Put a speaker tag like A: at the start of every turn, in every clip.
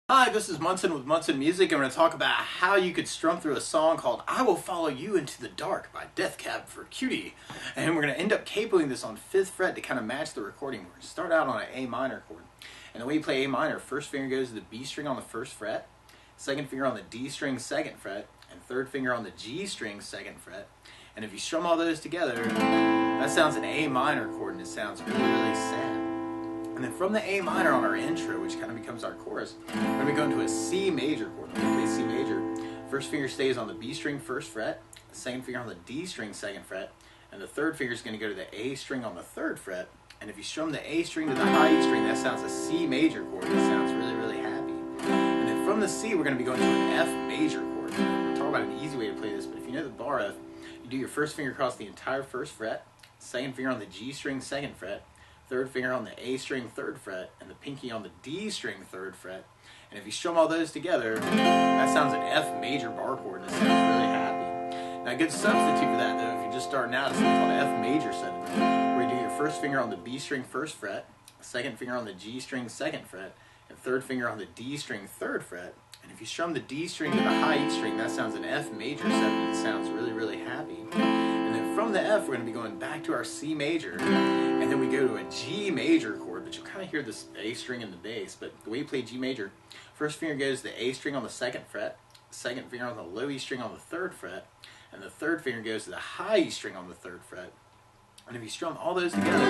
A: Hi, this is Munson with Munson Music. I'm going to talk about how you could strum through a song called I Will Follow You Into the Dark by Death Cab for Cutie. And we're going to end up capoing this on 5th fret to kind of match the recording. We're going to start out on an A minor chord. And the way you play A minor, first finger goes to the B string on the 1st fret, second finger on the D string 2nd fret, and third finger on the G string 2nd fret. And if you strum all those together, that sounds an A minor chord, and it sounds really, really sad. And then from the A minor on our intro, which kind of becomes our chorus, we're going to go into a C major chord. When we play C major, first finger stays on the B string 1st fret, the second finger on the D string 2nd fret, and the third finger is going to go to the A string on the 3rd fret. And if you strum the A string to the high E string, that sounds a C major chord. That sounds really, really happy. And then from the C, we're going to be going to an F major chord. We'll talk about an easy way to play this, but if you know the bar F, you do your first finger across the entire 1st fret, second finger on the G string 2nd fret, third finger on the A string 3rd fret, and the pinky on the D string 3rd fret. And if you strum all those together, that sounds an F major bar chord, and it sounds really happy. Now a good substitute for that, though, if you're just starting out, is something called F major 7, where you do your first finger on the B string 1st fret, second finger on the G string 2nd fret, and third finger on the D string 3rd fret. And if you strum the D string to the high E string, that sounds an F major 7, and it sounds really, really happy. And then from the F, we're going to be going back to our C major, and then we go to a G major chord, but you'll kind of hear this A string in the bass. But the way you play G major, first finger goes to the A string on the 2nd fret, second finger on the low E string on the 3rd fret, and the third finger goes to the high E string on the 3rd fret. And if you strum all those together,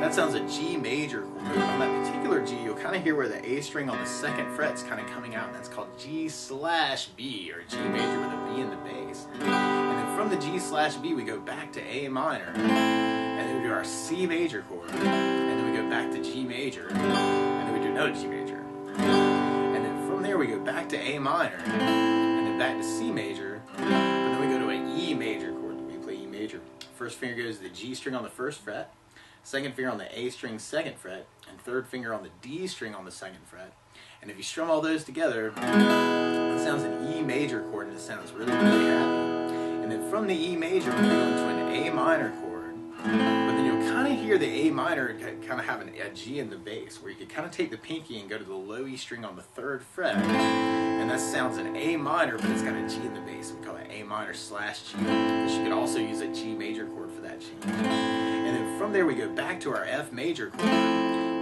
A: that sounds a G major chord. On that particular G, you'll kind of hear where the A string on the 2nd fret is kind of coming out, and that's called G/B, or G major with a B in the bass. And then from the G/B, we go back to A minor, and then we do our C major chord, and then we go back to G major, and then we do another G major. And then from there, we go back to A minor, and then back to C major, but then we go to an E major chord. We play E major. First finger goes to the G string on the 1st fret, second finger on the A string 2nd fret, and third finger on the D string on the 2nd fret. And if you strum all those together, it sounds an E major chord, and it sounds really, really happy. And then from the E major, we're going to an A minor chord, but then you'll kind of hear the A minor kind of have a G in the bass, where you could kind of take the pinky and go to the low E string on the 3rd fret, and that sounds an A minor, but it's got a G in the bass. We call it A minor/G, because you could also use a G major chord for that G. And then from there we go back to our F major chord,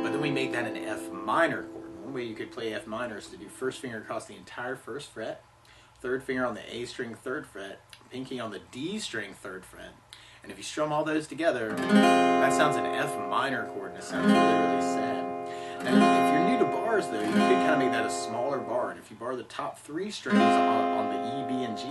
A: but then we make that an F minor chord. One way you could play F minor is to do first finger across the entire 1st fret, third finger on the A string 3rd fret, pinky on the D string 3rd fret. And if you strum all those together, that sounds an F minor chord, and it sounds really, really sad. Now, if you're new to bars, though, you could kind of make that a smaller bar. And if you bar the top 3 strings on the E, B, and G,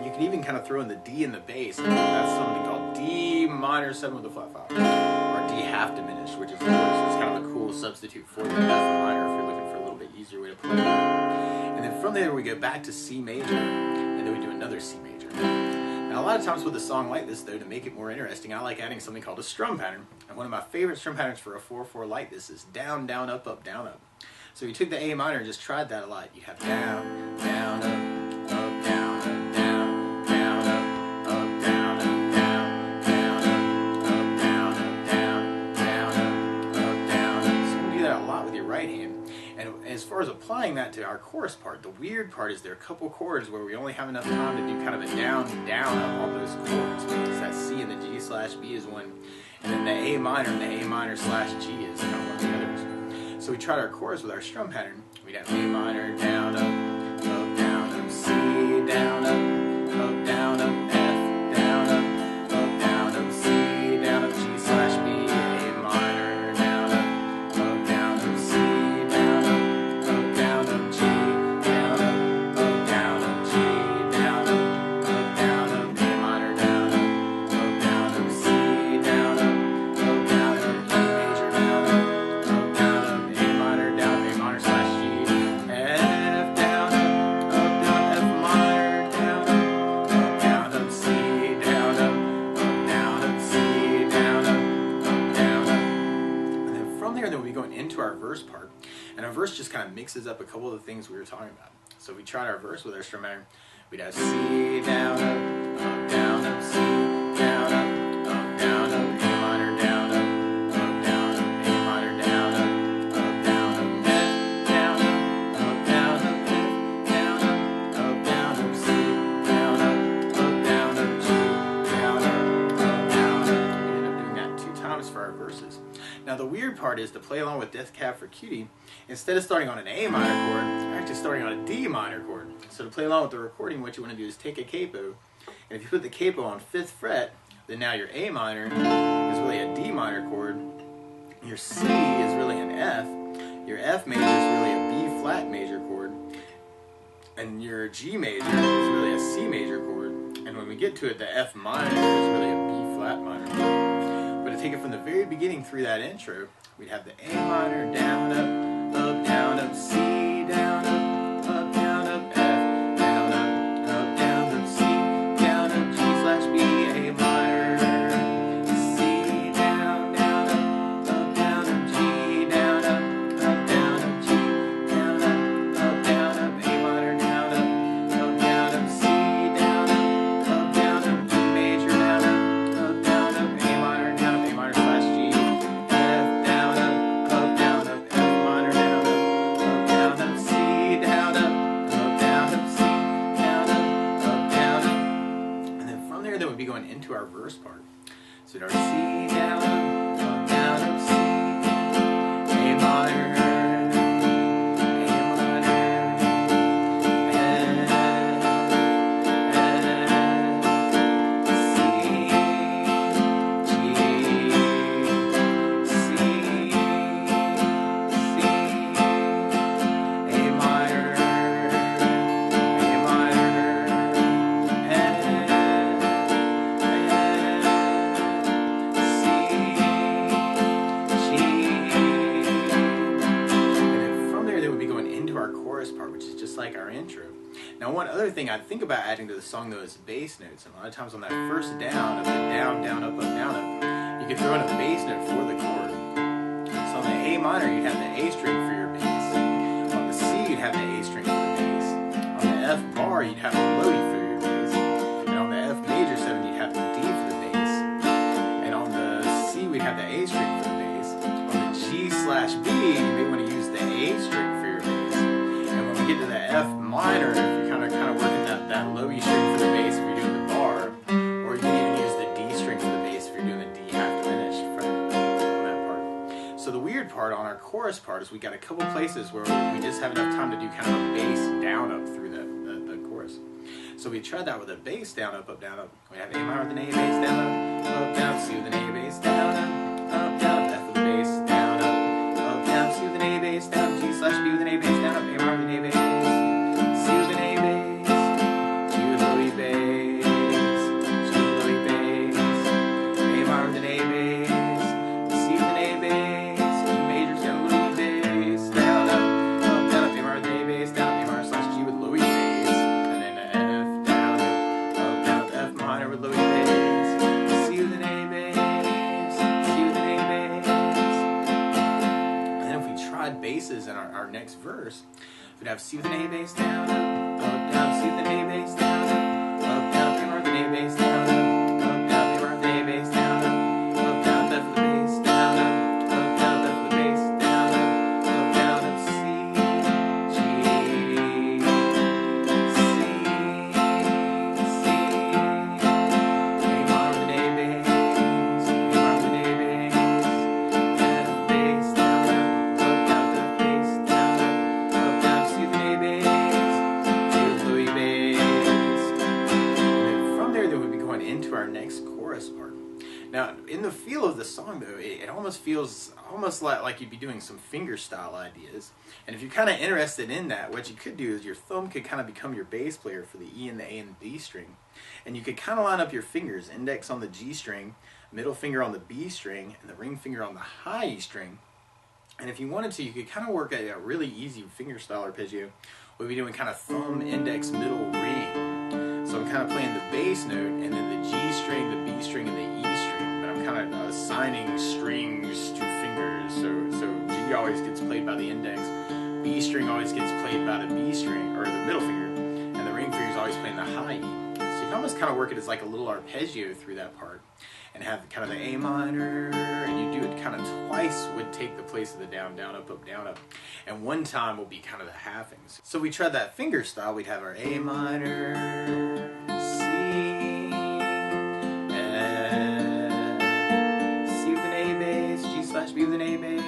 A: you can even kind of throw in the D in the bass. And that's something called D minor 7 with a flat 5, or D half diminished, which is kind of a cool substitute for the F minor if you're looking for a little bit easier way to play it. And then from there, we go back to C major, and then we do another C major. Now, a lot of times with a song like this, though, to make it more interesting, I like adding something called a strum pattern. And one of my favorite strum patterns for a 4/4 like this is down, down, up, up, down, up. So if you took the A minor and just tried that a lot, you'd have down, down, up, up, down, up, down, down, up, up, down, up, down, down, up, down, up, down, down, up, down, up. So you can do that a lot with your right hand. And as far as applying that to our chorus part, the weird part is there are a couple chords where we only have enough time to do kind of a down, down, up on those chords. Because that C and the G/B is one, and then the A minor and the A minor/G is kind of one of the others. So we tried our chorus with our strum pattern. We'd have A minor, down, up, down, up, C, down, up, down, up, F, down, up, C, down, up, G/B, A minor, down, up, C, down, up, G, down, up, G, down, up, A minor, down, up, C, down, up, E major, down, up, A minor, down, A minor/G, F, down, up, F minor, down, up, C, down, up, C, down, up. And then from there, we'll be going into our verse part. And our verse just kind of mixes up a couple of the things we were talking about. So we tried our verse with our strum pattern. We'd have C, down, up, C, down, up, A minor, down, up, A minor, down, up, F, down, up, part is to play along with Death Cab for Cutie. Instead of starting on an A minor chord, you're actually starting on a D minor chord. So to play along with the recording, what you want to do is take a capo, and if you put the capo on 5th fret, then now your A minor is really a D minor chord, your C is really an F, your F major is really a B flat major chord, and your G major is really a C major chord, and when we get to it, the F minor is really a B flat minor chord. But to take it from the very beginning through that intro, we'd have the A minor, down, up, C, down, up, down, up, F, down, up, C, down, up, G slash B, A minor, C, down, up, G, down, up, G, down, up, A minor, down, up, C, down, up, D major, down, up, A minor, down, up, A minor slash G, F, down, up, F minor, down, up, C, down, up, C, down, up, and then from there, we'd be going into our verse part. So we'd our C, down, up, C, A minor, like our intro. Now, one other thing I'd think about adding to the song though is bass notes. And a lot of times on that first down of the down, up, down, up, you can throw in a bass note for the chord. So on the A minor, you'd have the A string for your bass. On the C, you'd have the A string for the bass. On the F bar, you'd have the lowy for your bass. And on the F major 7, you'd have the D for the bass. And on the C, we'd have the A string for the bass. On the G slash B, you may want to use the A string for your bass. Get to the F minor if you're kind of working that lowy string for the bass if you're doing the bar, or you can even use the D string for the bass if you're doing the D half diminished fret on that part. So the weird part on our chorus part is we got a couple places where we just have enough time to do kind of a bass down up through the chorus. So we tried that with a bass down up, down up. We have A minor with an A bass down up, down, C with an A bass down up, down, F with a bass down up, down, C with an A bass down, G slash B with an A bass down up, A minor with an A bass. Basses in our next verse, we'd have C with an A bass down, down, C with an A bass down, down, A minor with an A bass down, down, A minor with an A bass down, down, F with the bass down, down, F with the bass down, down, C, G, C, A minor with an A bass, A minor with an A bass, F bass down, into our next chorus part. Now, in the feel of the song though, it almost feels like you'd be doing some fingerstyle ideas. And if you're kind of interested in that, what you could do is your thumb could kind of become your bass player for the E and the A and the D string. And you could kind of line up your fingers, index on the G string, middle finger on the B string, and the ring finger on the high E string. And if you wanted to, you could kind of work a really easy fingerstyle arpeggio. We'd be doing kind of thumb, index, middle, ring. So I'm kind of playing the bass note, and then the G string, the B string, and the E string. But I'm kind of assigning strings to fingers. So G always gets played by the index, B string always gets played by the B string, or the middle finger, and the ring finger is always playing the high E. So you can almost kind of work it as like a little arpeggio through that part, and have kind of the A minor, and you do it kind of twice would take the place of the down, down, up, and one time will be kind of the halvings. So we tried that finger style. We'd have our A minor, C, F, C with an A bass, G slash B with an A bass,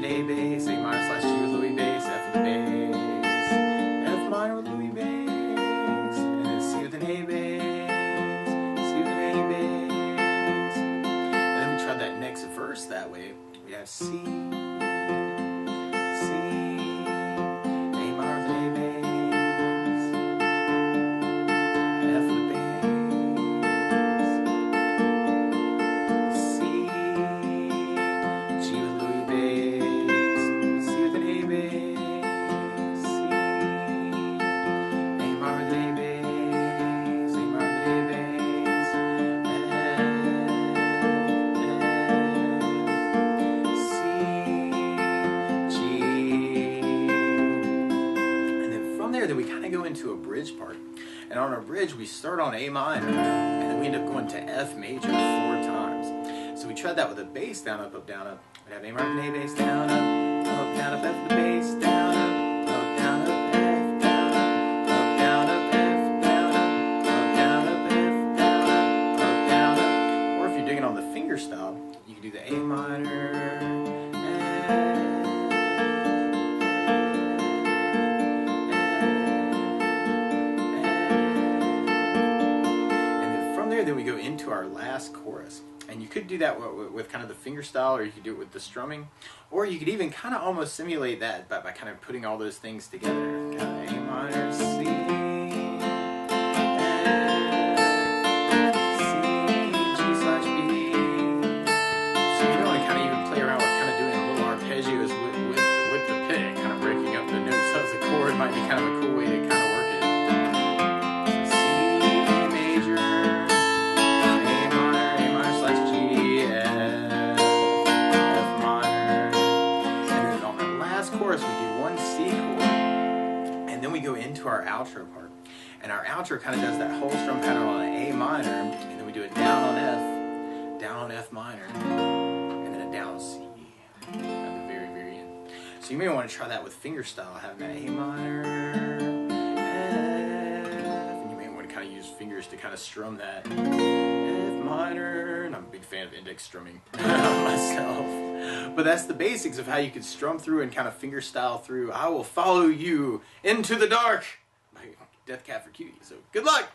A: A bass, A minor slash G with Louis bass, F with the bass, F minor with Louis bass, and then C with an A bass, C with an A bass. And then we tried that next verse that way. We have C, C, A minor with an A bass, F with the bass, C, G with Louis bass, C with an A bass, C, A minor with an A bass, A minor with an A bass, F, C, G. And then from there, then we kind of go into a bridge part. And on our bridge, we start on A minor, and then we end up going to F major 4 times. So we tried that with a bass, down, up, down, up. We'd have A minor with an A bass, down, up, down, up, F with the bass, down, up, down, up, F, down, up, down, up, F, down, up, down, up, F, down, up, down, up. Or if you're digging on the fingerstyle, you can do the A minor, then we go into our last chorus. And you could do that with kind of the fingerstyle, or you could do it with the strumming, or you could even kind of almost simulate that by kind of putting all those things together. Kind of A minor, C, F, C, G slash B. So you want to kind of even play around with kind of doing a little arpeggios with the pick, kind of breaking up the notes as a chord might be kind of a cool way to kind of work it. Chorus, we do one C chord, and then we go into our outro part. And our outro kind of does that whole strum pattern on an A minor, and then we do it down on F minor, and then a down C at the very, very end. So you may want to try that with fingerstyle, having that A minor, F, and you may want to kind of use fingers to kind of strum that F minor, and I'm a big fan of index strumming myself. But that's the basics of how you could strum through and kind of fingerstyle through I Will Follow You Into the Dark by Death Cab for Cutie. So good luck!